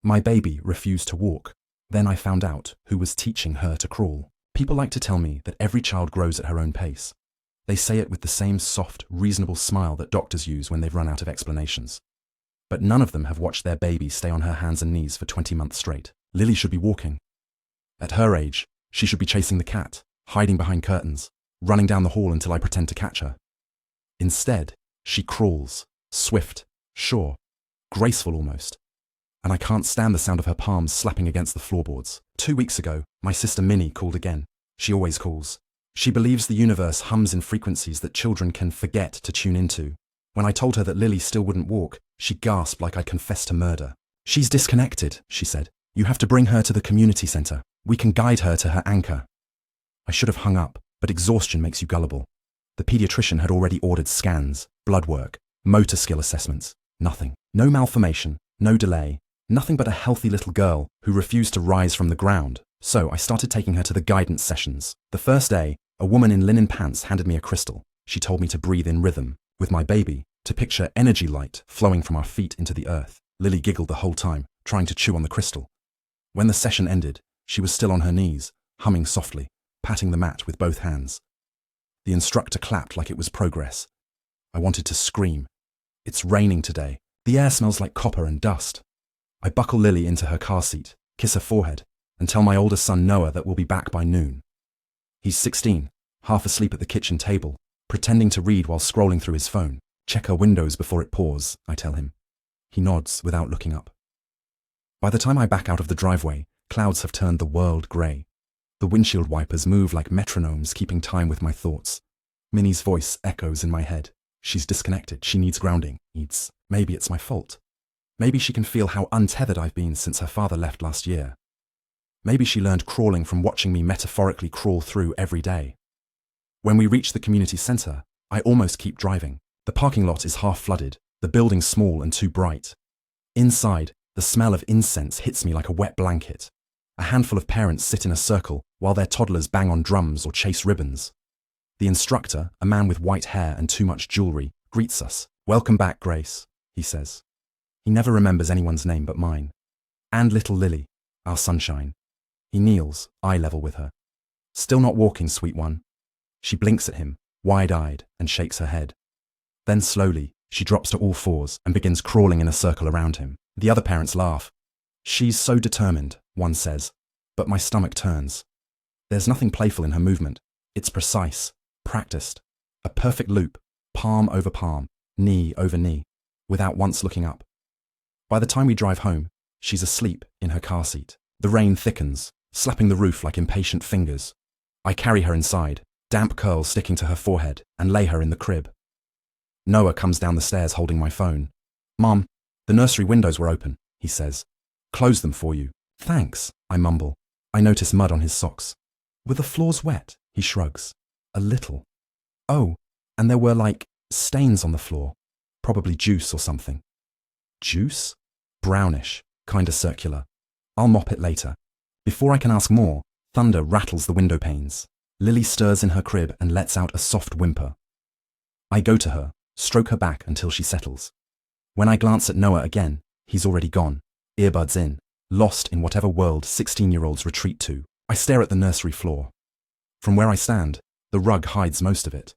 My baby refused to walk. Then I found out who was teaching her to crawl. People like to tell me that every child grows at her own pace. They say it with the same soft, reasonable smile that doctors use when they've run out of explanations. But none of them have watched their baby stay on her hands and knees for 20 months straight. Lily should be walking. At her age, she should be chasing the cat, hiding behind curtains, running down the hall until I pretend to catch her. Instead, she crawls, swift, sure, graceful almost. And I can't stand the sound of her palms slapping against the floorboards. 2 weeks ago, my sister Minnie called again. She always calls. She believes the universe hums in frequencies that children can forget to tune into. When I told her that Lily still wouldn't walk, she gasped like I'd confessed to murder. "She's disconnected," she said. "You have to bring her to the community center. We can guide her to her anchor." I should have hung up, but exhaustion makes you gullible. The pediatrician had already ordered scans, blood work, motor skill assessments. Nothing. No malformation, no delay. Nothing but a healthy little girl who refused to rise from the ground. So I started taking her to the guidance sessions. The first day, a woman in linen pants handed me a crystal. She told me to breathe in rhythm. With my baby, to picture energy light flowing from our feet into the earth. Lily giggled the whole time, trying to chew on the crystal. When the session ended, she was still on her knees, humming softly, patting the mat with both hands. The instructor clapped like it was progress. I wanted to scream. It's raining today. The air smells like copper and dust. I buckle Lily into her car seat, kiss her forehead, and tell my older son Noah that we'll be back by noon. He's 16, half asleep at the kitchen table, pretending to read while scrolling through his phone. "Check her windows before it pours," I tell him. He nods without looking up. By the time I back out of the driveway, clouds have turned the world grey. The windshield wipers move like metronomes, keeping time with my thoughts. Minnie's voice echoes in my head. She's disconnected. She needs grounding. Maybe it's my fault. Maybe she can feel how untethered I've been since her father left last year. Maybe she learned crawling from watching me metaphorically crawl through every day. When we reach the community centre, I almost keep driving. The parking lot is half flooded, the building small and too bright. Inside, the smell of incense hits me like a wet blanket. A handful of parents sit in a circle while their toddlers bang on drums or chase ribbons. The instructor, a man with white hair and too much jewellery, greets us. "Welcome back, Grace," he says. He never remembers anyone's name but mine. "And little Lily, our sunshine." He kneels, eye level with her. "Still not walking, sweet one." She blinks at him, wide-eyed, and shakes her head. Then slowly, she drops to all fours and begins crawling in a circle around him. The other parents laugh. "She's so determined," one says, but my stomach turns. There's nothing playful in her movement. It's precise, practiced. A perfect loop, palm over palm, knee over knee, without once looking up. By the time we drive home, she's asleep in her car seat. The rain thickens, slapping the roof like impatient fingers. I carry her inside, damp curls sticking to her forehead, and lay her in the crib. Noah comes down the stairs holding my phone. "Mom, the nursery windows were open," he says. "Close them for you." "Thanks," I mumble. I notice mud on his socks. "Were the floors wet?" He shrugs. "A little." "Oh, and there were stains on the floor. Probably juice or something." "Juice?" "Brownish, kinda circular. I'll mop it later." Before I can ask more, thunder rattles the window panes. Lily stirs in her crib and lets out a soft whimper. I go to her, stroke her back until she settles. When I glance at Noah again, he's already gone, earbuds in, lost in whatever world 16-year-olds retreat to. I stare at the nursery floor. From where I stand, the rug hides most of it.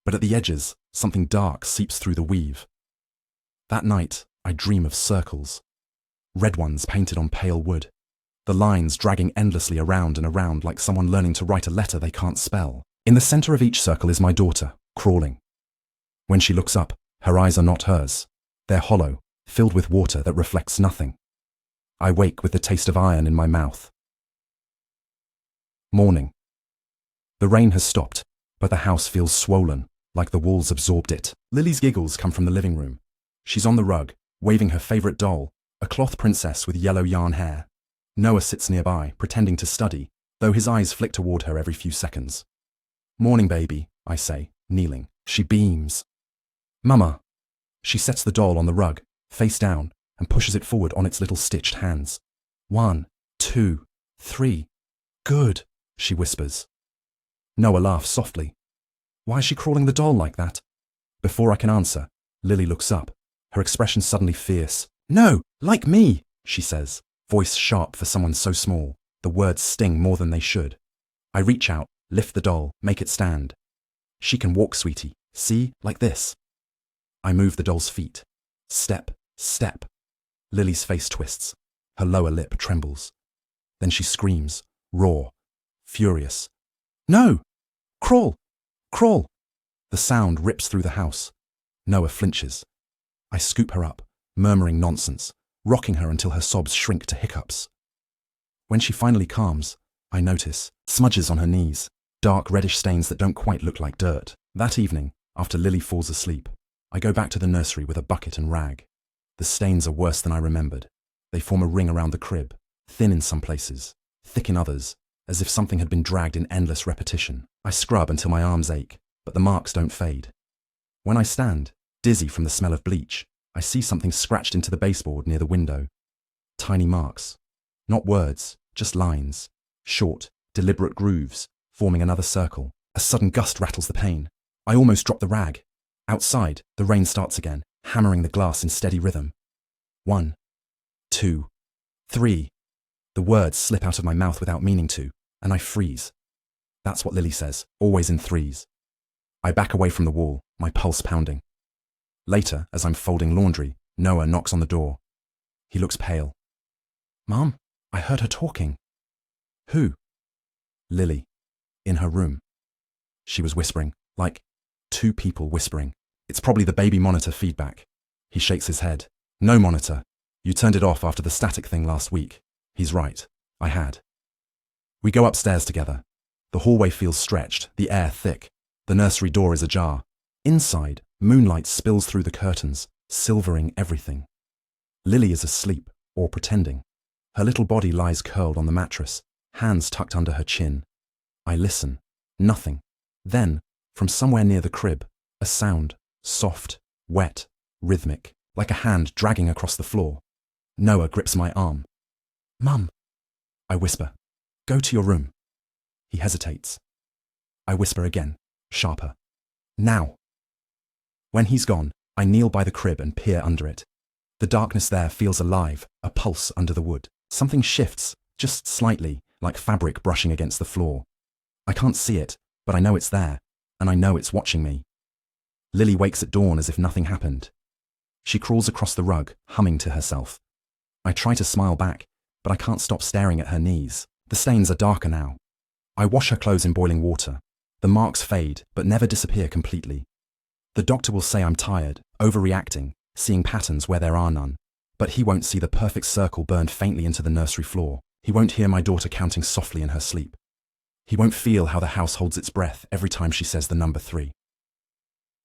But at the edges, something dark seeps through the weave. That night, I dream of circles. Red ones painted on pale wood. The lines dragging endlessly around and around like someone learning to write a letter they can't spell. In the center of each circle is my daughter, crawling. When she looks up, her eyes are not hers. They're hollow, filled with water that reflects nothing. I wake with the taste of iron in my mouth. Morning. The rain has stopped, but the house feels swollen, like the walls absorbed it. Lily's giggles come from the living room. She's on the rug, waving her favorite doll, a cloth princess with yellow yarn hair. Noah sits nearby, pretending to study, though his eyes flick toward her every few seconds. "Morning, baby," I say, kneeling. She beams. "Mama." She sets the doll on the rug, face down, and pushes it forward on its little stitched hands. 1, 2, 3. "Good," she whispers. Noah laughs softly. "Why is she crawling the doll like that?" Before I can answer, Lily looks up, her expression suddenly fierce. "No, like me," she says. Voice sharp for someone so small. The words sting more than they should. I reach out, lift the doll, make it stand. She can walk, sweetie. See, like this. I move the doll's feet. Step, step. Lily's face twists. Her lower lip trembles. Then she screams, raw, furious. No! Crawl! Crawl! The sound rips through the house. Noah flinches. I scoop her up, murmuring nonsense, rocking her until her sobs shrink to hiccups. When she finally calms, I notice smudges on her knees, dark reddish stains that don't quite look like dirt. That evening, after Lily falls asleep, I go back to the nursery with a bucket and rag. The stains are worse than I remembered. They form a ring around the crib, thin in some places, thick in others, as if something had been dragged in endless repetition. I scrub until my arms ache, but the marks don't fade. When I stand, dizzy from the smell of bleach, I see something scratched into the baseboard near the window. Tiny marks. Not words, just lines. Short, deliberate grooves, forming another circle. A sudden gust rattles the pane. I almost drop the rag. Outside, the rain starts again, hammering the glass in steady rhythm. 1, 2, 3. The words slip out of my mouth without meaning to, and I freeze. That's what Lily says, always in threes. I back away from the wall, my pulse pounding. Later, as I'm folding laundry, Noah knocks on the door. He looks pale. Mom, I heard her talking. Who? Lily. In her room. She was whispering, like 2 people whispering. It's probably the baby monitor feedback. He shakes his head. No monitor. You turned it off after the static thing last week. He's right. I had. We go upstairs together. The hallway feels stretched, the air thick. The nursery door is ajar. Inside, moonlight spills through the curtains, silvering everything. Lily is asleep, or pretending. Her little body lies curled on the mattress, hands tucked under her chin. I listen. Nothing. Then, from somewhere near the crib, a sound, soft, wet, rhythmic, like a hand dragging across the floor. Noah grips my arm. Mum, I whisper. Go to your room. He hesitates. I whisper again, sharper. Now. When he's gone, I kneel by the crib and peer under it. The darkness there feels alive, a pulse under the wood. Something shifts, just slightly, like fabric brushing against the floor. I can't see it, but I know it's there, and I know it's watching me. Lily wakes at dawn as if nothing happened. She crawls across the rug, humming to herself. I try to smile back, but I can't stop staring at her knees. The stains are darker now. I wash her clothes in boiling water. The marks fade, but never disappear completely. The doctor will say I'm tired, overreacting, seeing patterns where there are none. But he won't see the perfect circle burned faintly into the nursery floor. He won't hear my daughter counting softly in her sleep. He won't feel how the house holds its breath every time she says the number 3.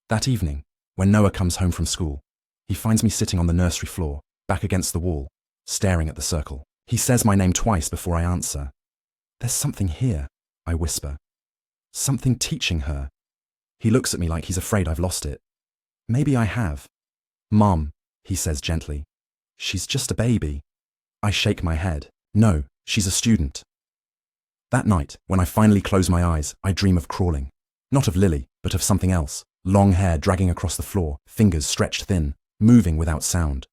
That evening, when Noah comes home from school, he finds me sitting on the nursery floor, back against the wall, staring at the circle. He says my name twice before I answer. There's something here, I whisper. Something teaching her. He looks at me like he's afraid I've lost it. Maybe I have. Mom, he says gently. She's just a baby. I shake my head. No, she's a student. That night, when I finally close my eyes, I dream of crawling. Not of Lily, but of something else. Long hair dragging across the floor, fingers stretched thin, moving without sound.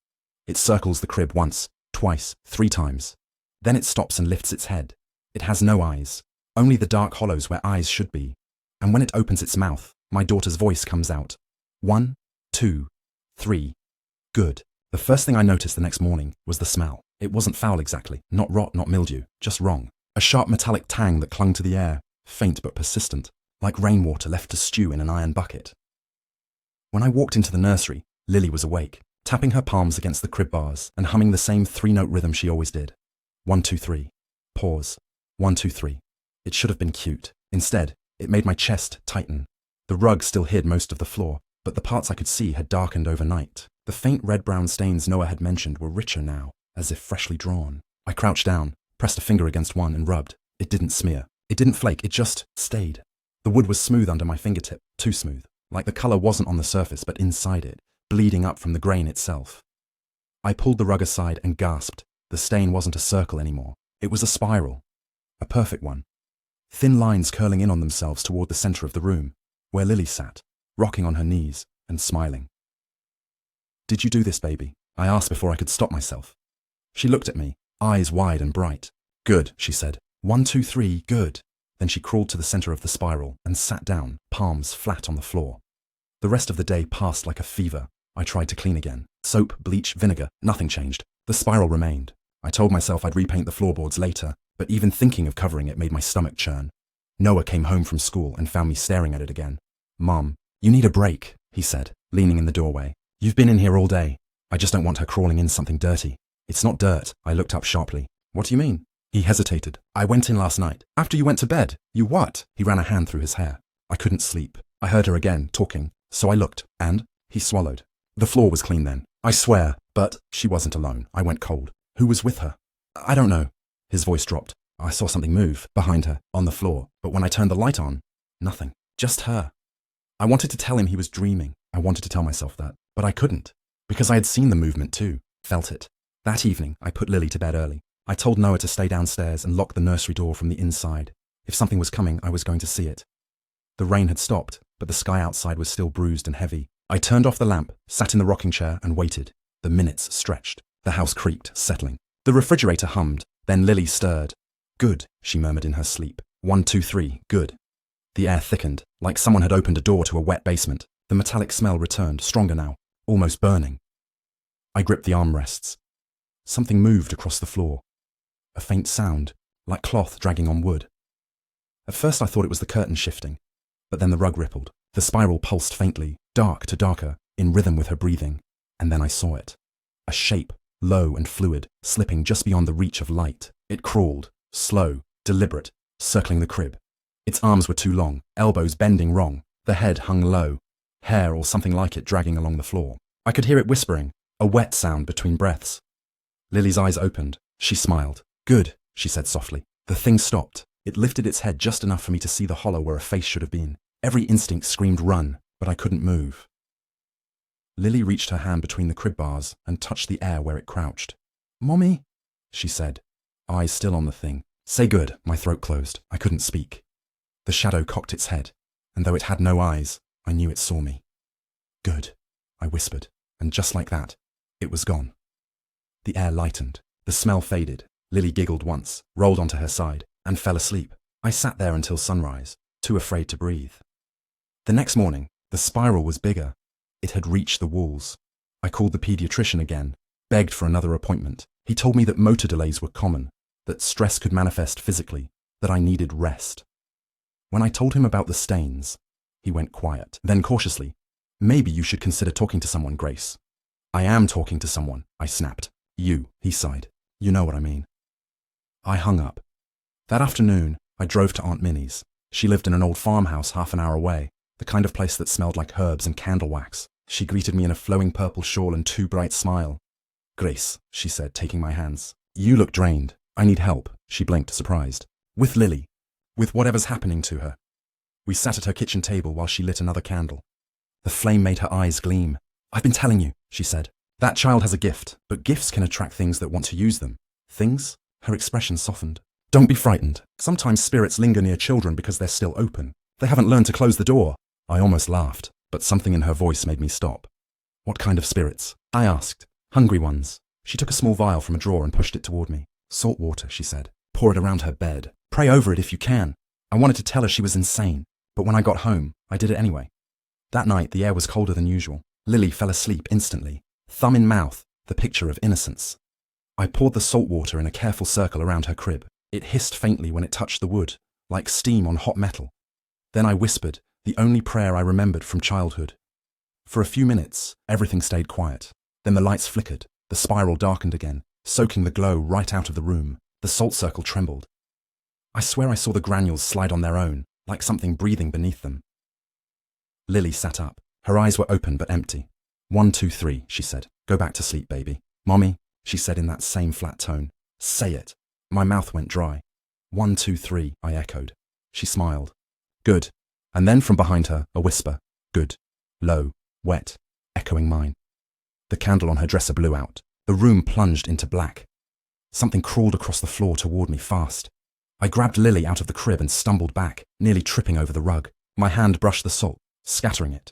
It circles the crib once, twice, 3 times. Then it stops and lifts its head. It has no eyes, only the dark hollows where eyes should be. And when it opens its mouth, my daughter's voice comes out. 1, 2, 3. Good. The first thing I noticed the next morning was the smell. It wasn't foul exactly, not rot, not mildew, just wrong. A sharp metallic tang that clung to the air, faint but persistent, like rainwater left to stew in an iron bucket. When I walked into the nursery, Lily was awake, tapping her palms against the crib bars and humming the same 3-note rhythm she always did. 1, 2, 3. Pause. 1, 2, 3. It should have been cute. Instead, it made my chest tighten. The rug still hid most of the floor, but the parts I could see had darkened overnight. The faint red-brown stains Noah had mentioned were richer now, as if freshly drawn. I crouched down, pressed a finger against one and rubbed. It didn't smear. It didn't flake, it just stayed. The wood was smooth under my fingertip, too smooth, like the colour wasn't on the surface but inside it, bleeding up from the grain itself. I pulled the rug aside and gasped. The stain wasn't a circle anymore. It was a spiral. A perfect one. Thin lines curling in on themselves toward the centre of the room, where Lily sat, rocking on her knees and smiling. Did you do this, baby? I asked before I could stop myself. She looked at me, eyes wide and bright. Good, she said. 1, 2, 3, good. Then she crawled to the center of the spiral and sat down, palms flat on the floor. The rest of the day passed like a fever. I tried to clean again. Soap, bleach, vinegar, nothing changed. The spiral remained. I told myself I'd repaint the floorboards later, but even thinking of covering it made my stomach churn. Noah came home from school and found me staring at it again. Mom, you need a break, he said, leaning in the doorway. You've been in here all day. I just don't want her crawling in something dirty. It's not dirt. I looked up sharply. What do you mean? He hesitated. I went in last night. After you went to bed. You what? He ran a hand through his hair. I couldn't sleep. I heard her again, talking. So I looked, and he swallowed. The floor was clean then. I swear. But she wasn't alone. I went cold. Who was with her? I don't know. His voice dropped. I saw something move behind her, on the floor. But when I turned the light on, nothing. Just her. I wanted to tell him he was dreaming. I wanted to tell myself that. But I couldn't. Because I had seen the movement too. Felt it. That evening, I put Lily to bed early. I told Noah to stay downstairs and lock the nursery door from the inside. If something was coming, I was going to see it. The rain had stopped, but the sky outside was still bruised and heavy. I turned off the lamp, sat in the rocking chair and waited. The minutes stretched. The house creaked, settling. The refrigerator hummed. Then Lily stirred. Good, she murmured in her sleep. 1, 2, 3, good. The air thickened, like someone had opened a door to a wet basement. The metallic smell returned, stronger now, almost burning. I gripped the armrests. Something moved across the floor. A faint sound, like cloth dragging on wood. At first I thought it was the curtain shifting, but then the rug rippled. The spiral pulsed faintly, dark to darker, in rhythm with her breathing. And then I saw it. A shape, low and fluid, slipping just beyond the reach of light. It crawled, slow, deliberate, circling the crib. Its arms were too long, elbows bending wrong. The head hung low, hair or something like it dragging along the floor. I could hear it whispering, a wet sound between breaths. Lily's eyes opened. She smiled. Good, she said softly. The thing stopped. It lifted its head just enough for me to see the hollow where a face should have been. Every instinct screamed run, but I couldn't move. Lily reached her hand between the crib bars and touched the air where it crouched. Mommy, she said, eyes still on the thing. Say good. My throat closed. I couldn't speak. The shadow cocked its head, and though it had no eyes, I knew it saw me. Good, I whispered, and just like that, it was gone. The air lightened. The smell faded. Lily giggled once, rolled onto her side, and fell asleep. I sat there until sunrise, too afraid to breathe. The next morning, the spiral was bigger. It had reached the walls. I called the pediatrician again, begged for another appointment. He told me that motor delays were common, that stress could manifest physically, that I needed rest. When I told him about the stains, he went quiet. Then cautiously, maybe you should consider talking to someone, Grace. I am talking to someone, I snapped. You, he sighed. You know what I mean. I hung up. That afternoon, I drove to Aunt Minnie's. She lived in an old farmhouse half an hour away, the kind of place that smelled like herbs and candle wax. She greeted me in a flowing purple shawl and too bright smile. Grace, she said, taking my hands. You look drained. I need help. She blinked, surprised. With Lily. With whatever's happening to her. We sat at her kitchen table while she lit another candle. The flame made her eyes gleam. I've been telling you, she said. That child has a gift, but gifts can attract things that want to use them. Things? Her expression softened. Don't be frightened. Sometimes spirits linger near children because they're still open. They haven't learned to close the door. I almost laughed, but something in her voice made me stop. What kind of spirits? I asked. Hungry ones. She took a small vial from a drawer and pushed it toward me. Salt water, she said. Pour it around her bed. Pray over it if you can. I wanted to tell her she was insane, but when I got home, I did it anyway. That night, the air was colder than usual. Lily fell asleep instantly. Thumb in mouth, the picture of innocence. I poured the salt water in a careful circle around her crib. It hissed faintly when it touched the wood, like steam on hot metal. Then I whispered, the only prayer I remembered from childhood. For a few minutes, everything stayed quiet. Then the lights flickered, the spiral darkened again, soaking the glow right out of the room. The salt circle trembled. I swear I saw the granules slide on their own, like something breathing beneath them. Lily sat up. Her eyes were open but empty. 1, 2, 3, she said. Go back to sleep, baby. Mommy, she said in that same flat tone. Say it. My mouth went dry. 1, 2, 3, I echoed. She smiled. Good. And then from behind her, a whisper. Good. Low, wet, echoing mine. The candle on her dresser blew out. The room plunged into black. Something crawled across the floor toward me fast. I grabbed Lily out of the crib and stumbled back, nearly tripping over the rug. My hand brushed the salt, scattering it.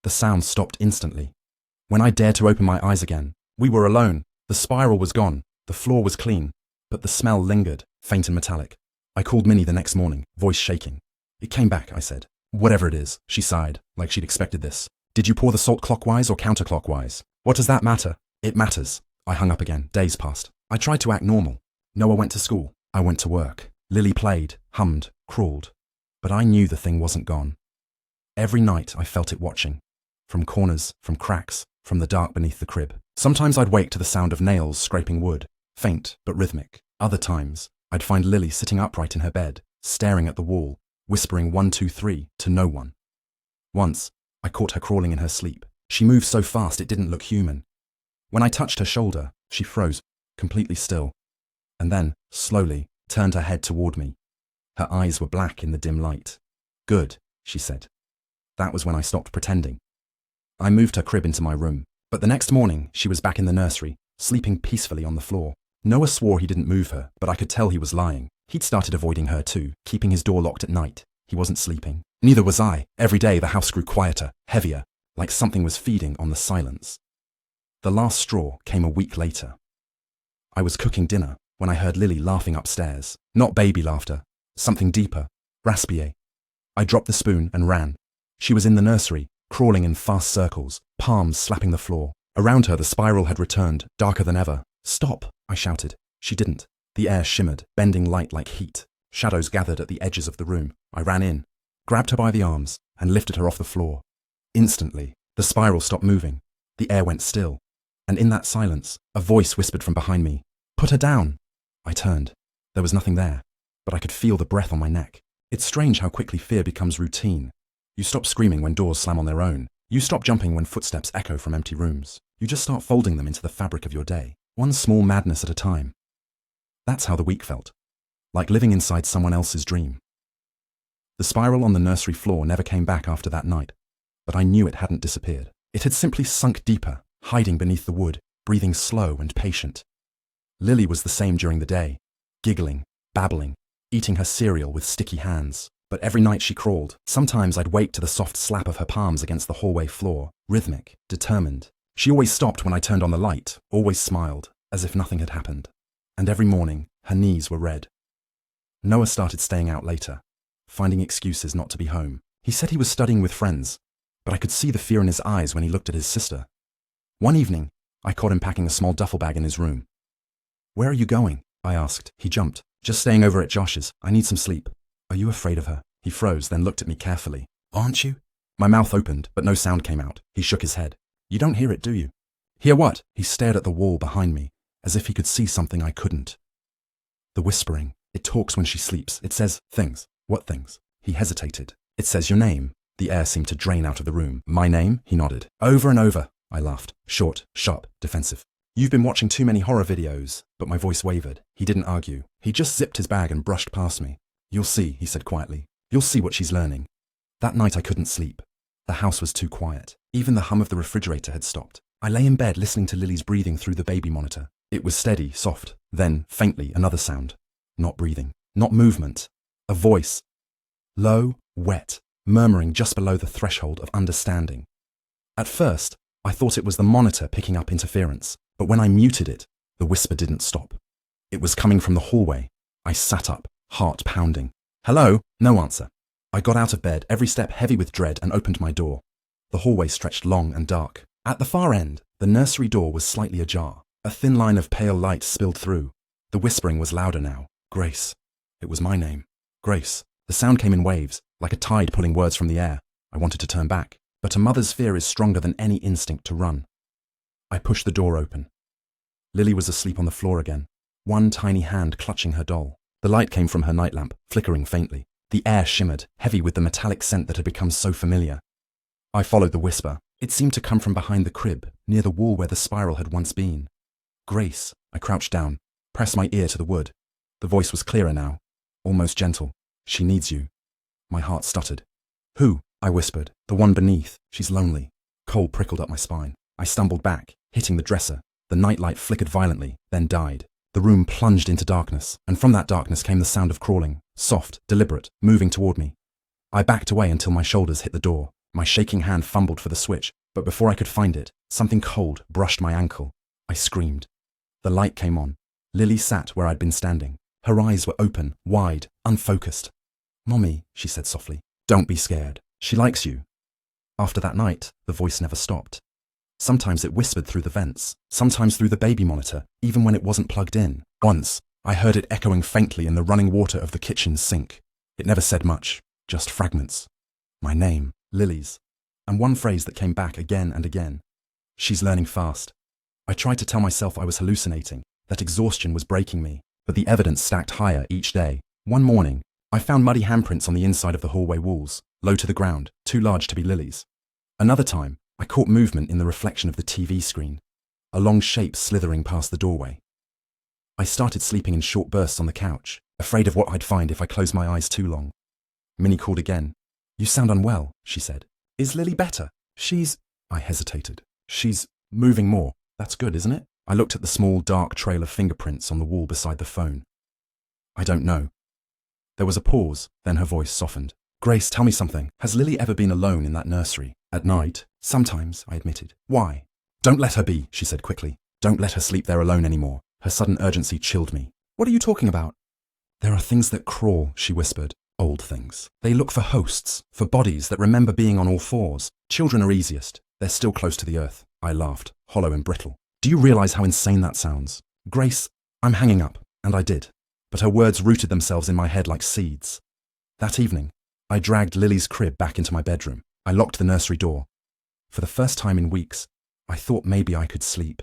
The sound stopped instantly. When I dared to open my eyes again, we were alone. The spiral was gone. The floor was clean. but the smell lingered, faint and metallic. I called Minnie the next morning, voice shaking. It came back, I said. Whatever it is, she sighed, like she'd expected this. Did you pour the salt clockwise or counterclockwise? What does that matter? It matters. I hung up again. Days passed. I tried to act normal. Noah went to school. I went to work. Lily played, hummed, crawled. But I knew the thing wasn't gone. Every night I felt it watching. From corners, from cracks, from the dark beneath the crib. Sometimes I'd wake to the sound of nails scraping wood, faint but rhythmic. Other times, I'd find Lily sitting upright in her bed, staring at the wall, whispering 1, 2, 3 to no one. Once, I caught her crawling in her sleep. She moved so fast it didn't look human. When I touched her shoulder, she froze, completely still, and then, slowly, turned her head toward me. Her eyes were black in the dim light. Good, she said. That was when I stopped pretending. I moved her crib into my room, but the next morning she was back in the nursery, sleeping peacefully on the floor. Noah swore he didn't move her, but I could tell he was lying. He'd started avoiding her too, keeping his door locked at night. He wasn't sleeping. Neither was I. Every day the house grew quieter, heavier, like something was feeding on the silence. The last straw came a week later. I was cooking dinner when I heard Lily laughing upstairs. Not baby laughter, something deeper, raspier. I dropped the spoon and ran. She was in the nursery, crawling in fast circles, palms slapping the floor. Around her the spiral had returned, darker than ever. Stop, I shouted. She didn't. The air shimmered, bending light like heat. Shadows gathered at the edges of the room. I ran in, grabbed her by the arms, and lifted her off the floor. Instantly, the spiral stopped moving. The air went still. And in that silence, a voice whispered from behind me, "Put her down." I turned. There was nothing there, but I could feel the breath on my neck. It's strange how quickly fear becomes routine. You stop screaming when doors slam on their own. You stop jumping when footsteps echo from empty rooms. You just start folding them into the fabric of your day, one small madness at a time. That's how the week felt, like living inside someone else's dream. The spiral on the nursery floor never came back after that night, but I knew it hadn't disappeared. It had simply sunk deeper, hiding beneath the wood, breathing slow and patient. Lily was the same during the day, giggling, babbling, eating her cereal with sticky hands. But every night she crawled. Sometimes I'd wake to the soft slap of her palms against the hallway floor, rhythmic, determined. She always stopped when I turned on the light, always smiled, as if nothing had happened. And every morning, her knees were red. Noah started staying out later, finding excuses not to be home. He said he was studying with friends, but I could see the fear in his eyes when he looked at his sister. One evening, I caught him packing a small duffel bag in his room. "Where are you going?" I asked. He jumped. "Just staying over at Josh's. I need some sleep." "Are you afraid of her?" He froze, then looked at me carefully. "Aren't you?" My mouth opened, but no sound came out. He shook his head. "You don't hear it, do you?" "Hear what?" He stared at the wall behind me, as if he could see something I couldn't. "The whispering. It talks when she sleeps. It says things." "What things?" He hesitated. "It says your name." The air seemed to drain out of the room. "My name?" He nodded. "Over and over." I laughed. Short, sharp, defensive. "You've been watching too many horror videos." But my voice wavered. He didn't argue. He just zipped his bag and brushed past me. "You'll see," he said quietly. "You'll see what she's learning." That night I couldn't sleep. The house was too quiet. Even the hum of the refrigerator had stopped. I lay in bed listening to Lily's breathing through the baby monitor. It was steady, soft. Then, faintly, another sound. Not breathing. Not movement. A voice. Low, wet, murmuring just below the threshold of understanding. At first, I thought it was the monitor picking up interference. But when I muted it, the whisper didn't stop. It was coming from the hallway. I sat up, heart pounding. "Hello?" No answer. I got out of bed, every step heavy with dread, and opened my door. The hallway stretched long and dark. At the far end, the nursery door was slightly ajar. A thin line of pale light spilled through. The whispering was louder now. "Grace." It was my name. Grace. The sound came in waves, like a tide pulling words from the air. I wanted to turn back, but a mother's fear is stronger than any instinct to run. I pushed the door open. Lily was asleep on the floor again, one tiny hand clutching her doll. The light came from her nightlamp, flickering faintly. The air shimmered, heavy with the metallic scent that had become so familiar. I followed the whisper. It seemed to come from behind the crib, near the wall where the spiral had once been. "Grace." I crouched down, pressed my ear to the wood. The voice was clearer now, almost gentle. "She needs you." My heart stuttered. "Who?" I whispered. "The one beneath. She's lonely." Cold prickled up my spine. I stumbled back, hitting the dresser. The nightlight flickered violently, then died. The room plunged into darkness, and from that darkness came the sound of crawling, soft, deliberate, moving toward me. I backed away until my shoulders hit the door. My shaking hand fumbled for the switch, but before I could find it, something cold brushed my ankle. I screamed. The light came on, Lily sat where I'd been standing. Her eyes were open, wide, unfocused. "Mommy," she said softly, "don't be scared. She likes you." After that night, the voice never stopped. Sometimes it whispered through the vents, sometimes through the baby monitor, even when it wasn't plugged in. Once, I heard it echoing faintly in the running water of the kitchen's sink. It never said much, just fragments. My name, Lily's, and one phrase that came back again and again. "She's learning fast." I tried to tell myself I was hallucinating, that exhaustion was breaking me, but the evidence stacked higher each day. One morning, I found muddy handprints on the inside of the hallway walls, low to the ground, too large to be Lily's. Another time, I caught movement in the reflection of the TV screen, a long shape slithering past the doorway. I started sleeping in short bursts on the couch, afraid of what I'd find if I closed my eyes too long. Minnie called again. "You sound unwell," she said. "Is Lily better?" I hesitated. "She's moving more. That's good, isn't it?" I looked at the small, dark trail of fingerprints on the wall beside the phone. "I don't know." There was a pause, then her voice softened. "Grace, tell me something. Has Lily ever been alone in that nursery? At night?" "Sometimes," I admitted. "Why?" "Don't let her be," she said quickly. "Don't let her sleep there alone anymore." Her sudden urgency chilled me. "What are you talking about?" "There are things that crawl," she whispered. "Old things. They look for hosts, for bodies that remember being on all fours. Children are easiest. They're still close to the earth." I laughed, hollow and brittle. "Do you realize how insane that sounds? Grace, I'm hanging up." And I did. But her words rooted themselves in my head like seeds. That evening, I dragged Lily's crib back into my bedroom. I locked the nursery door. For the first time in weeks, I thought maybe I could sleep.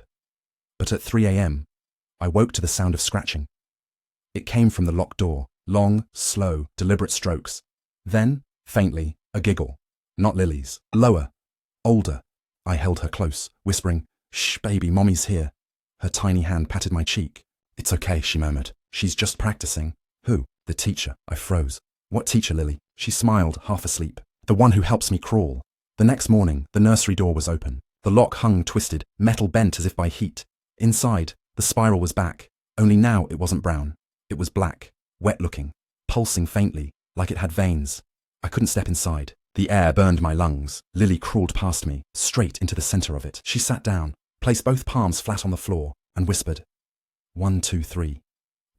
But at 3 a.m., I woke to the sound of scratching. It came from the locked door, long, slow, deliberate strokes. Then, faintly, a giggle. Not Lily's. Lower. Older. I held her close, whispering, "Shh, baby, Mommy's here." Her tiny hand patted my cheek. "It's okay," she murmured. "She's just practicing." "Who?" "The teacher." I froze. "What teacher, Lily?" She smiled, half asleep. "The one who helps me crawl." The next morning, the nursery door was open. The lock hung twisted, metal bent as if by heat. Inside, the spiral was back. Only now it wasn't brown. It was black, wet-looking, pulsing faintly, like it had veins. I couldn't step inside. The air burned my lungs. Lily crawled past me, straight into the center of it. She sat down, placed both palms flat on the floor, and whispered, 1, 2, 3.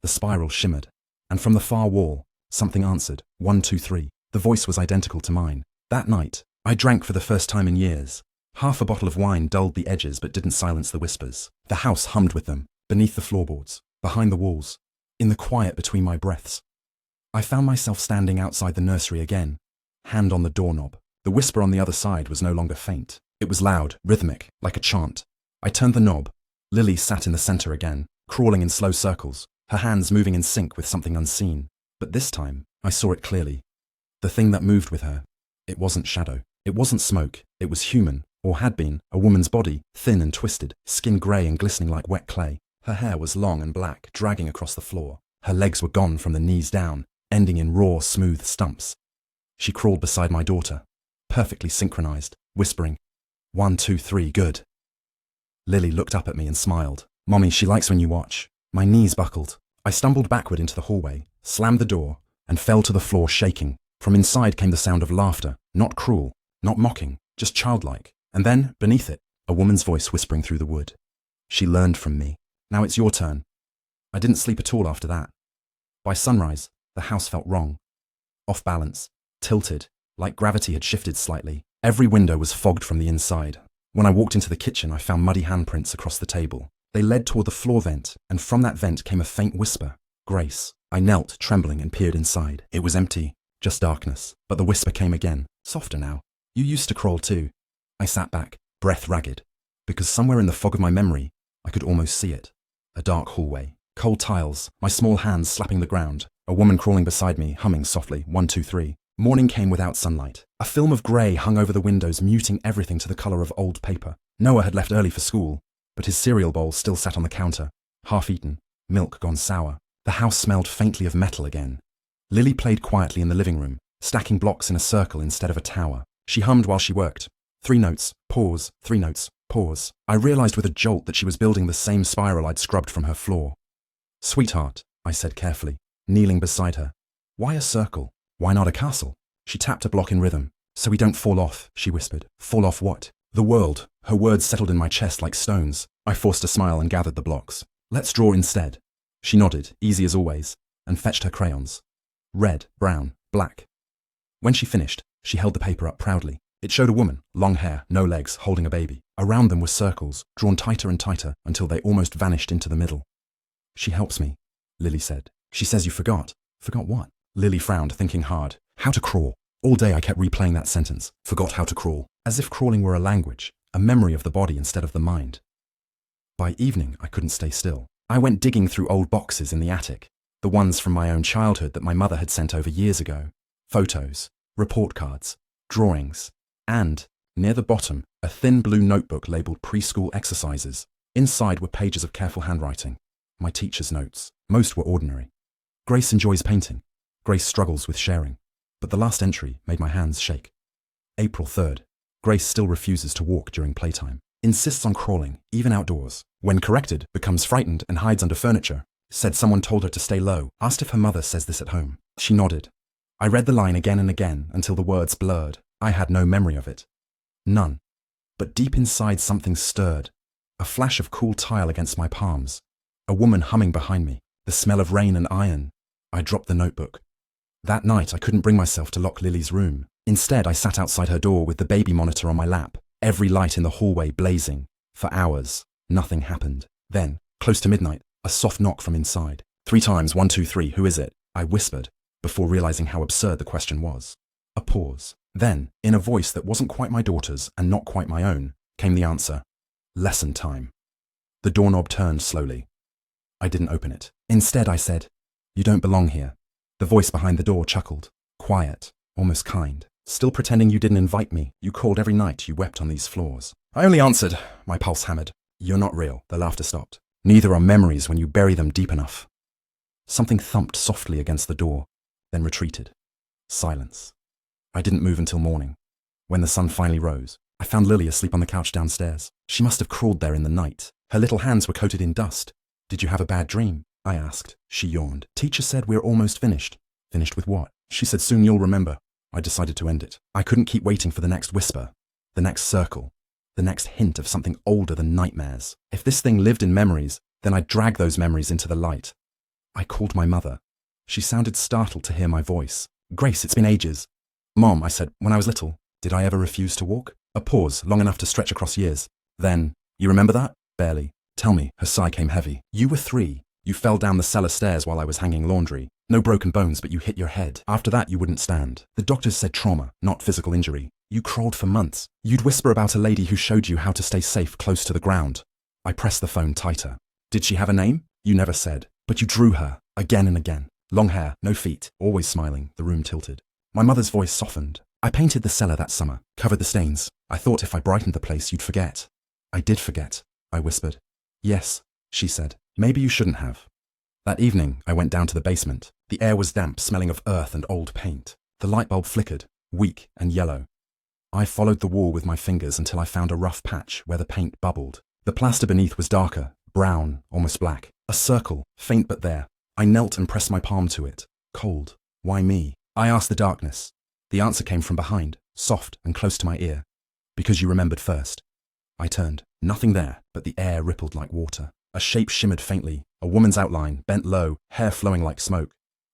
The spiral shimmered, and from the far wall, something answered, 1, 2, 3. The voice was identical to mine. That night, I drank for the first time in years. Half a bottle of wine dulled the edges but didn't silence the whispers. The house hummed with them, beneath the floorboards, behind the walls, in the quiet between my breaths. I found myself standing outside the nursery again, hand on the doorknob. The whisper on the other side was no longer faint. It was loud, rhythmic, like a chant. I turned the knob. Lily sat in the center again, crawling in slow circles, her hands moving in sync with something unseen. But this time, I saw it clearly. The thing that moved with her. It wasn't shadow. It wasn't smoke. It was human, or had been, a woman's body, thin and twisted, skin grey and glistening like wet clay. Her hair was long and black, dragging across the floor. Her legs were gone from the knees down, ending in raw, smooth stumps. She crawled beside my daughter, perfectly synchronized, whispering, 1, 2, 3, good. Lily looked up at me and smiled. Mommy, she likes when you watch. My knees buckled. I stumbled backward into the hallway, slammed the door, and fell to the floor shaking. From inside came the sound of laughter, not cruel, not mocking, just childlike. And then, beneath it, a woman's voice whispering through the wood. She learned from me. Now it's your turn. I didn't sleep at all after that. By sunrise, the house felt wrong. Off balance, tilted, like gravity had shifted slightly. Every window was fogged from the inside. When I walked into the kitchen, I found muddy handprints across the table. They led toward the floor vent, and from that vent came a faint whisper. Grace. I knelt, trembling, and peered inside. It was empty, just darkness. But the whisper came again, softer now. You used to crawl too. I sat back, breath ragged, because somewhere in the fog of my memory, I could almost see it. A dark hallway, cold tiles, my small hands slapping the ground, a woman crawling beside me, humming softly, 1, 2, 3. Morning came without sunlight. A film of grey hung over the windows, muting everything to the colour of old paper. Noah had left early for school, but his cereal bowl still sat on the counter, half-eaten, milk gone sour. The house smelled faintly of metal again. Lily played quietly in the living room, stacking blocks in a circle instead of a tower. She hummed while she worked. 3 notes, pause, 3 notes, pause. I realised with a jolt that she was building the same spiral I'd scrubbed from her floor. Sweetheart, I said carefully, kneeling beside her. Why a circle? Why not a castle? She tapped a block in rhythm. So we don't fall off, she whispered. Fall off what? The world. Her words settled in my chest like stones. I forced a smile and gathered the blocks. Let's draw instead. She nodded, easy as always, and fetched her crayons. Red, brown, black. When she finished, she held the paper up proudly. It showed a woman, long hair, no legs, holding a baby. Around them were circles, drawn tighter and tighter until they almost vanished into the middle. She helps me, Lily said. She says you forgot. Forgot what? Lily frowned, thinking hard. How to crawl. All day I kept replaying that sentence. Forgot how to crawl. As if crawling were a language, a memory of the body instead of the mind. By evening, I couldn't stay still. I went digging through old boxes in the attic. The ones from my own childhood that my mother had sent over years ago. Photos, report cards, drawings, and, near the bottom, a thin blue notebook labelled preschool exercises. Inside were pages of careful handwriting. My teacher's notes. Most were ordinary. Grace enjoys painting. Grace struggles with sharing. But the last entry made my hands shake. April 3rd. Grace still refuses to walk during playtime. Insists on crawling, even outdoors. When corrected, becomes frightened and hides under furniture. Said someone told her to stay low. Asked if her mother says this at home. She nodded. I read the line again and again until the words blurred. I had no memory of it. None. But deep inside something stirred. A flash of cool tile against my palms. A woman humming behind me. The smell of rain and iron. I dropped the notebook. That night I couldn't bring myself to lock Lily's room. Instead I sat outside her door with the baby monitor on my lap. Every light in the hallway blazing. For hours. Nothing happened. Then, close to midnight, a soft knock from inside. 3 times, 1, 2, 3, who is it? I whispered, before realizing how absurd the question was. A pause. Then, in a voice that wasn't quite my daughter's and not quite my own, came the answer. Lesson time. The doorknob turned slowly. I didn't open it. Instead I said, you don't belong here. The voice behind the door chuckled. Quiet, almost kind. Still pretending you didn't invite me. You called every night you wept on these floors. I only answered. My pulse hammered. You're not real. The laughter stopped. Neither are memories when you bury them deep enough. Something thumped softly against the door, then retreated. Silence. I didn't move until morning. When the sun finally rose, I found Lily asleep on the couch downstairs. She must have crawled there in the night. Her little hands were coated in dust. Did you have a bad dream? I asked. She yawned. Teacher said we're almost finished. Finished with what? She said soon you'll remember. I decided to end it. I couldn't keep waiting for the next whisper, the next circle, the next hint of something older than nightmares. If this thing lived in memories, then I'd drag those memories into the light. I called my mother. She sounded startled to hear my voice. Grace, it's been ages. Mom, I said, when I was little, did I ever refuse to walk? A pause, long enough to stretch across years. Then, you remember that? Barely. Tell me, her sigh came heavy. You were 3. You fell down the cellar stairs while I was hanging laundry. No broken bones, but you hit your head. After that, you wouldn't stand. The doctors said trauma, not physical injury. You crawled for months. You'd whisper about a lady who showed you how to stay safe close to the ground. I pressed the phone tighter. Did she have a name? You never said. But you drew her, again and again. Long hair, no feet, always smiling. The room tilted. My mother's voice softened. I painted the cellar that summer, covered the stains. I thought if I brightened the place, you'd forget. I did forget, I whispered. Yes, she said. Maybe you shouldn't have. That evening, I went down to the basement. The air was damp, smelling of earth and old paint. The light bulb flickered, weak and yellow. I followed the wall with my fingers until I found a rough patch where the paint bubbled. The plaster beneath was darker, brown, almost black. A circle, faint but there. I knelt and pressed my palm to it. Cold. Why me? I asked the darkness. The answer came from behind, soft and close to my ear. Because you remembered first. I turned. Nothing there, but the air rippled like water. A shape shimmered faintly, a woman's outline, bent low, hair flowing like smoke.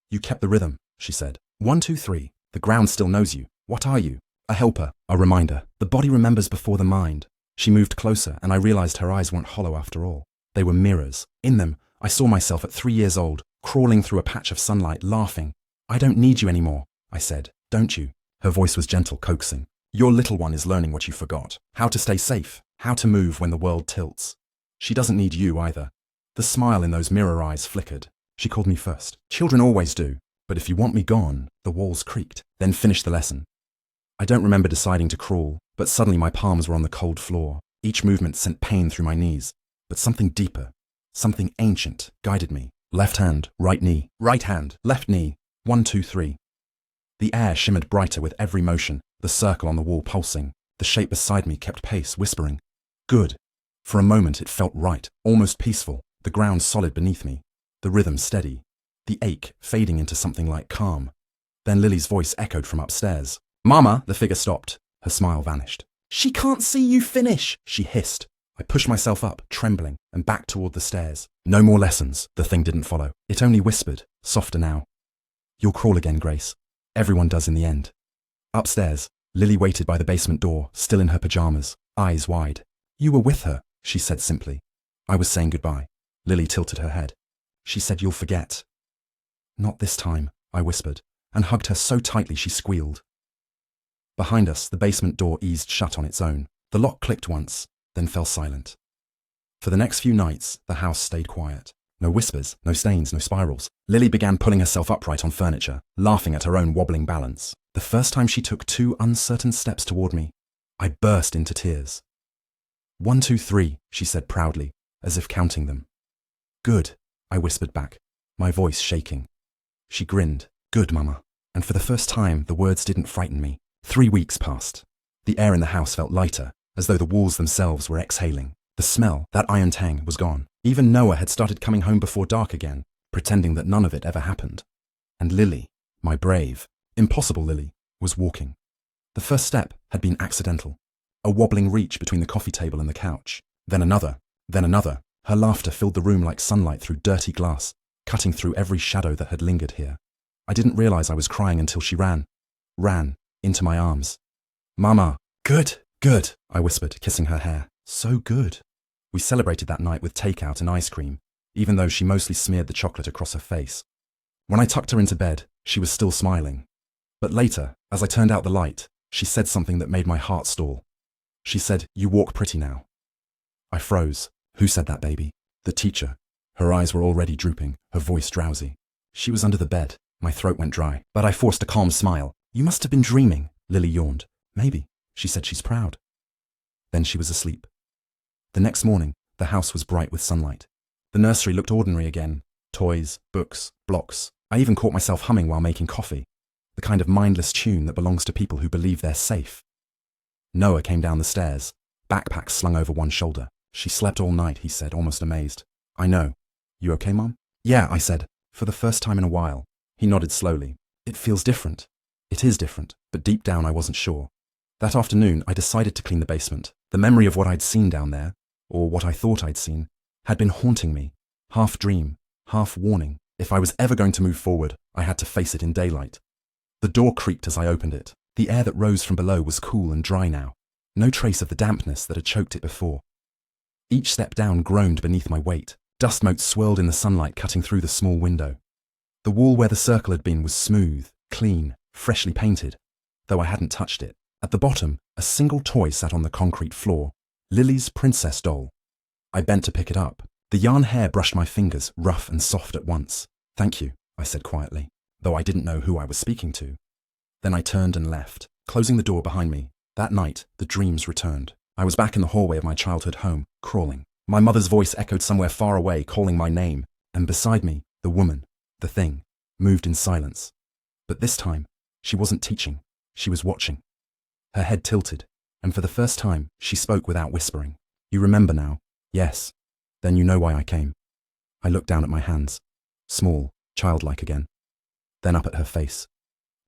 You kept the rhythm, she said. 1, 2, 3. The ground still knows you. What are you? A helper, a reminder. The body remembers before the mind. She moved closer, and I realized her eyes weren't hollow after all. They were mirrors. In them, I saw myself at 3 years old, crawling through a patch of sunlight, laughing. I don't need you anymore, I said. Don't you? Her voice was gentle, coaxing. Your little one is learning what you forgot. How to stay safe. How to move when the world tilts. She doesn't need you either. The smile in those mirror eyes flickered. She called me first. Children always do. But if you want me gone, the walls creaked. Then finished the lesson. I don't remember deciding to crawl, but suddenly my palms were on the cold floor. Each movement sent pain through my knees. But something deeper, something ancient, guided me. Left hand, right knee, right hand, left knee. 1, 2, 3. The air shimmered brighter with every motion, the circle on the wall pulsing. The shape beside me kept pace, whispering. Good. For a moment it felt right, almost peaceful, the ground solid beneath me, the rhythm steady, the ache fading into something like calm. Then Lily's voice echoed from upstairs. Mama! The figure stopped. Her smile vanished. She can't see you finish, she hissed. I pushed myself up, trembling, and back toward the stairs. No more lessons. The thing didn't follow. It only whispered, softer now. You'll crawl again, Grace. Everyone does in the end. Upstairs, Lily waited by the basement door, still in her pajamas, eyes wide. You were with her, she said simply. I was saying goodbye. Lily tilted her head. She said, you'll forget. Not this time, I whispered, and hugged her so tightly she squealed. Behind us, the basement door eased shut on its own. The lock clicked once, then fell silent. For the next few nights, the house stayed quiet. No whispers, no stains, no spirals. Lily began pulling herself upright on furniture, laughing at her own wobbling balance. The first time she took 2 uncertain steps toward me, I burst into tears. 1, 2, 3, she said proudly, as if counting them. Good, I whispered back, my voice shaking. She grinned. Good, Mama. And for the first time, the words didn't frighten me. 3 weeks passed. The air in the house felt lighter, as though the walls themselves were exhaling. The smell, that iron tang, was gone. Even Noah had started coming home before dark again, pretending that none of it ever happened. And Lily, my brave, impossible Lily, was walking. The first step had been accidental. A wobbling reach between the coffee table and the couch. Then another. Her laughter filled the room like sunlight through dirty glass, cutting through every shadow that had lingered here. I didn't realize I was crying until she ran into my arms. Mama, good, I whispered, kissing her hair. So good. We celebrated that night with takeout and ice cream, even though she mostly smeared the chocolate across her face. When I tucked her into bed, she was still smiling. But later, as I turned out the light, she said something that made my heart stall. She said, you walk pretty now. I froze. Who said that, baby? The teacher. Her eyes were already drooping, her voice drowsy. She was under the bed. My throat went dry, but I forced a calm smile. You must have been dreaming, Lily yawned. Maybe. She said she's proud. Then she was asleep. The next morning, the house was bright with sunlight. The nursery looked ordinary again. Toys, books, blocks. I even caught myself humming while making coffee. The kind of mindless tune that belongs to people who believe they're safe. Noah came down the stairs, backpack slung over one shoulder. She slept all night, he said, almost amazed. I know. You okay, Mom? Yeah, I said, for the first time in a while. He nodded slowly. It feels different. It is different, but deep down I wasn't sure. That afternoon, I decided to clean the basement. The memory of what I'd seen down there, or what I thought I'd seen, had been haunting me, half dream, half warning. If I was ever going to move forward, I had to face it in daylight. The door creaked as I opened it. The air that rose from below was cool and dry now. No trace of the dampness that had choked it before. Each step down groaned beneath my weight. Dust motes swirled in the sunlight cutting through the small window. The wall where the circle had been was smooth, clean, freshly painted, though I hadn't touched it. At the bottom, a single toy sat on the concrete floor. Lily's princess doll. I bent to pick it up. The yarn hair brushed my fingers, rough and soft at once. Thank you, I said quietly, though I didn't know who I was speaking to. Then I turned and left, closing the door behind me. That night, the dreams returned. I was back in the hallway of my childhood home, crawling. My mother's voice echoed somewhere far away, calling my name, and beside me, the woman, the thing, moved in silence. But this time, she wasn't teaching. She was watching. Her head tilted, and for the first time, she spoke without whispering. You remember now? Yes. Then you know why I came. I looked down at my hands, small, childlike again. Then up at her face.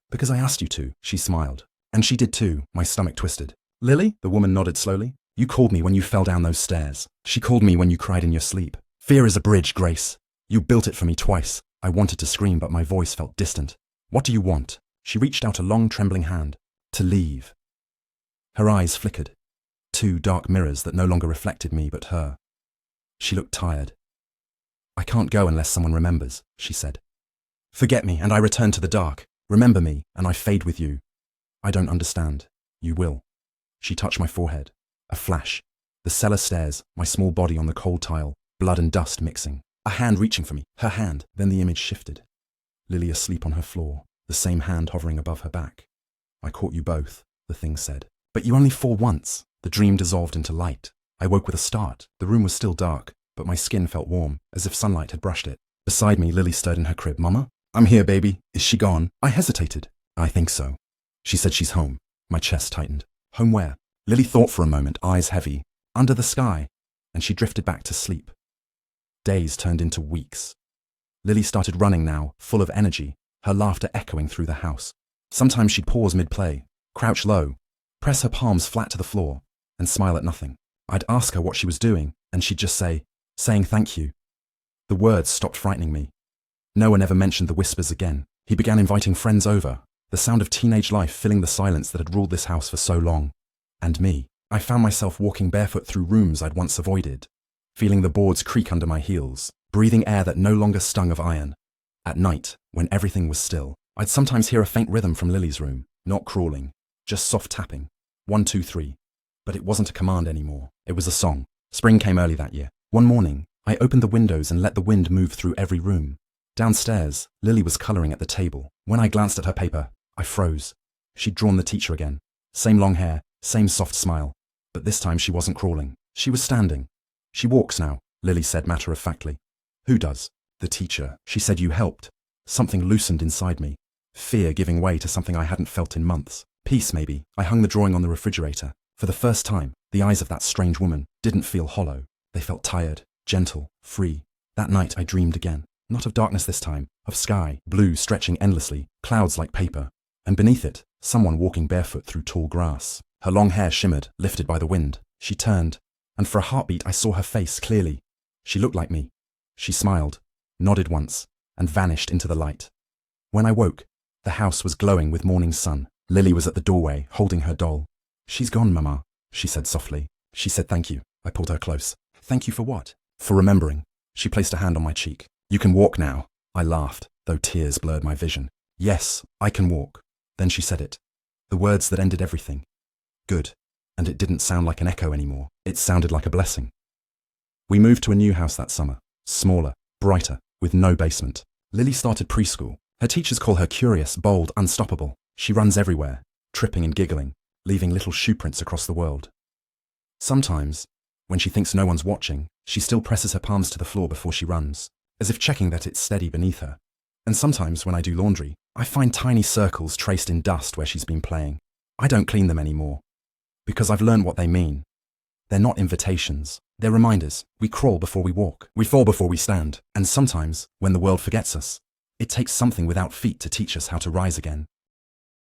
Because I asked you to, she smiled. And she did too, my stomach twisted. Lily? The woman nodded slowly. You called me when you fell down those stairs. She called me when you cried in your sleep. Fear is a bridge, Grace. You built it for me twice. I wanted to scream, but my voice felt distant. What do you want? She reached out a long, trembling hand. To leave. Her eyes flickered. 2 dark mirrors that no longer reflected me but her. She looked tired. I can't go unless someone remembers, she said. Forget me, and I return to the dark. Remember me, and I fade with you. I don't understand. You will. She touched my forehead. A flash. The cellar stairs, my small body on the cold tile, blood and dust mixing. A hand reaching for me. Her hand. Then the image shifted. Lily asleep on her floor, the same hand hovering above her back. I caught you both, the thing said. But you only fall once. The dream dissolved into light. I woke with a start. The room was still dark, but my skin felt warm, as if sunlight had brushed it. Beside me, Lily stirred in her crib. Mama? I'm here, baby. Is she gone? I hesitated. I think so. She said she's home. My chest tightened. Home where? Lily thought for a moment, eyes heavy. Under the sky. And she drifted back to sleep. Days turned into weeks. Lily started running now, full of energy, her laughter echoing through the house. Sometimes she'd pause mid-play, crouch low, press her palms flat to the floor, and smile at nothing. I'd ask her what she was doing, and she'd just saying thank you. The words stopped frightening me. No one ever mentioned the whispers again. He began inviting friends over, the sound of teenage life filling the silence that had ruled this house for so long. And me. I found myself walking barefoot through rooms I'd once avoided, feeling the boards creak under my heels, breathing air that no longer stung of iron. At night, when everything was still, I'd sometimes hear a faint rhythm from Lily's room, not crawling, just soft tapping. 1, 2, 3. But it wasn't a command anymore. It was a song. Spring came early that year. One morning, I opened the windows and let the wind move through every room. Downstairs, Lily was colouring at the table. When I glanced at her paper, I froze. She'd drawn the teacher again. Same long hair, same soft smile. But this time she wasn't crawling. She was standing. She walks now, Lily said matter-of-factly. Who does? The teacher. She said you helped. Something loosened inside me. Fear giving way to something I hadn't felt in months. Peace, maybe. I hung the drawing on the refrigerator. For the first time, the eyes of that strange woman didn't feel hollow. They felt tired, gentle, free. That night I dreamed again. Not of darkness this time, of sky, blue stretching endlessly, clouds like paper. And beneath it, someone walking barefoot through tall grass. Her long hair shimmered, lifted by the wind. She turned, and for a heartbeat I saw her face clearly. She looked like me. She smiled, nodded once, and vanished into the light. When I woke, the house was glowing with morning sun. Lily was at the doorway, holding her doll. She's gone, Mama, she said softly. She said thank you. I pulled her close. Thank you for what? For remembering. She placed a hand on my cheek. You can walk now. I laughed, though tears blurred my vision. Yes, I can walk. Then she said it. The words that ended everything. Good. And it didn't sound like an echo anymore. It sounded like a blessing. We moved to a new house that summer. Smaller, brighter, with no basement. Lily started preschool. Her teachers call her curious, bold, unstoppable. She runs everywhere, tripping and giggling, leaving little shoe prints across the world. Sometimes, when she thinks no one's watching, she still presses her palms to the floor before she runs, as if checking that it's steady beneath her. And sometimes when I do laundry, I find tiny circles traced in dust where she's been playing. I don't clean them anymore, because I've learned what they mean. They're not invitations. They're reminders. We crawl before we walk. We fall before we stand. And sometimes, when the world forgets us, it takes something without feet to teach us how to rise again.